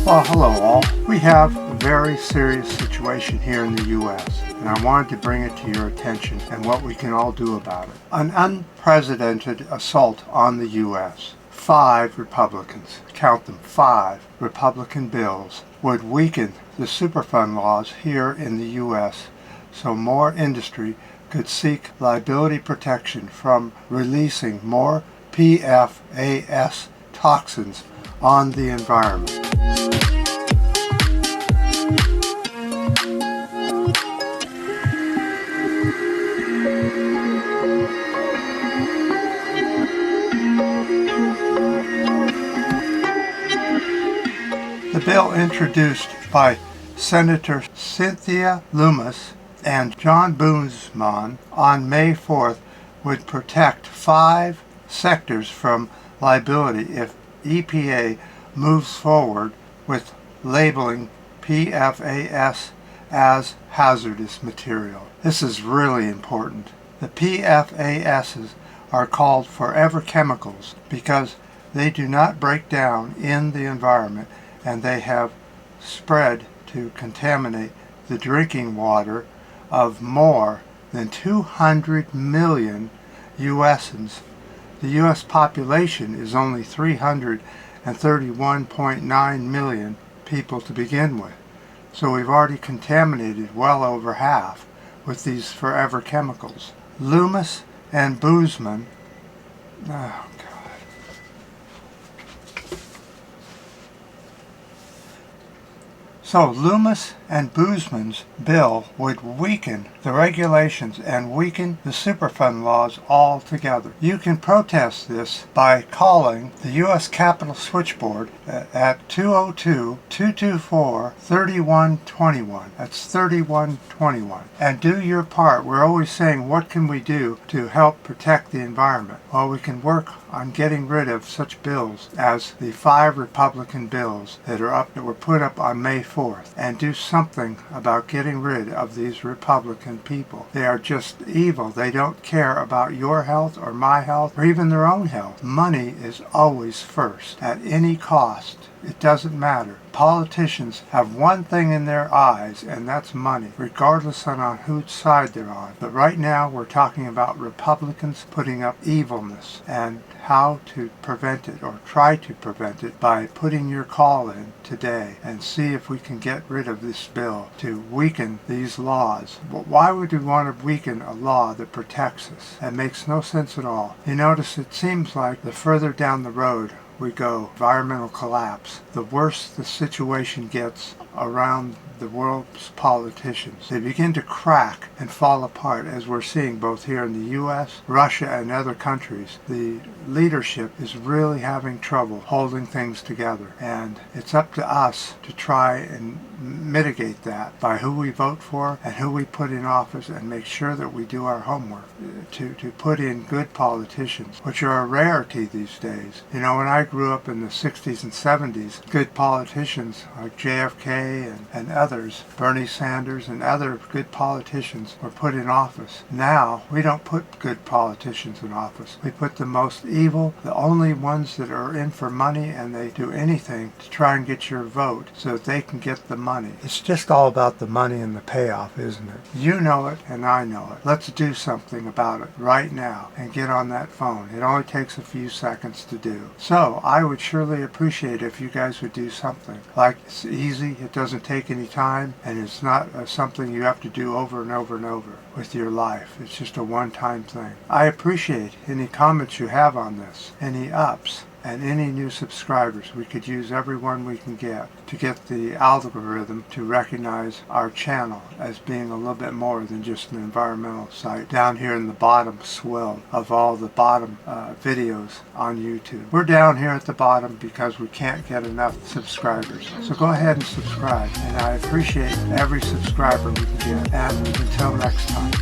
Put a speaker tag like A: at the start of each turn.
A: Well, hello all. We have a very serious situation here in the U.S. and I wanted to bring it to your attention and what we can all do about it. An unprecedented assault on the U.S. 5 Republicans, count them, 5 Republican bills would weaken the Superfund laws here in the U.S. so more industry could seek liability protection from releasing more PFAS toxins on the environment. The bill introduced by Senator Cynthia Lummis and John Boozman on May 4th would protect 5 sectors from liability if EPA moves forward with labeling PFAS as hazardous material. This is really important. The PFASs are called forever chemicals because they do not break down in the environment and they have spread to contaminate the drinking water of more than 200 million USans. The U.S. population is only 331.9 million people to begin with. So we've already contaminated well over half with these forever chemicals. Lummis and Boozman, oh God. So Lummis and Boozman's bill would weaken the regulations and weaken the Superfund laws altogether. You can protest this by calling the U.S. Capitol Switchboard at 202-224-3121. That's 3121. And do your part. We're always saying, what can we do to help protect the environment? Well, we can work on getting rid of such bills as the 5 Republican bills that were put up on May 4th, and do something about getting rid of these Republican people. They are just evil. They don't care about your health or my health or even their own health. Money is always first at any cost. It doesn't matter. Politicians have one thing in their eyes, and that's money, regardless on whose side they're on. But right now we're talking about Republicans putting up evilness and how to prevent it or try to prevent it by putting your call in today and see if we can get rid of this bill to weaken these laws. But why would we want to weaken a law that protects us? That makes no sense at all. You notice it seems like the further down the road we go, environmental collapse, the worse the situation gets around the world's politicians. They begin to crack and fall apart, as we're seeing both here in the U.S., Russia, and other countries. The leadership is really having trouble holding things together, and it's up to us to try and mitigate that by who we vote for and who we put in office, and make sure that we do our homework to put in good politicians, which are a rarity these days. You know, when I grew up in the 60s and 70s, good politicians like JFK and others, Bernie Sanders and other good politicians were put in office. Now, we don't put good politicians in office. We put the most evil, the only ones that are in for money, and they do anything to try and get your vote so that they can get the money. It's just all about the money and the payoff, isn't it? You know it and I know it. Let's do something about it right now and get on that phone. It only takes a few seconds to do. So I would surely appreciate if you guys would do something. Like, it's easy, it doesn't take any time, and it's not something you have to do over and over and over with your life. It's just a one-time thing. I appreciate any comments you have on this, any ups, and any new subscribers. We could use every one we can get to get the algorithm to recognize our channel as being a little bit more than just an environmental site down here in the bottom swell of all the bottom videos on YouTube. We're down here at the bottom because we can't get enough subscribers. So go ahead and subscribe, and I appreciate every subscriber we can get. And until next time.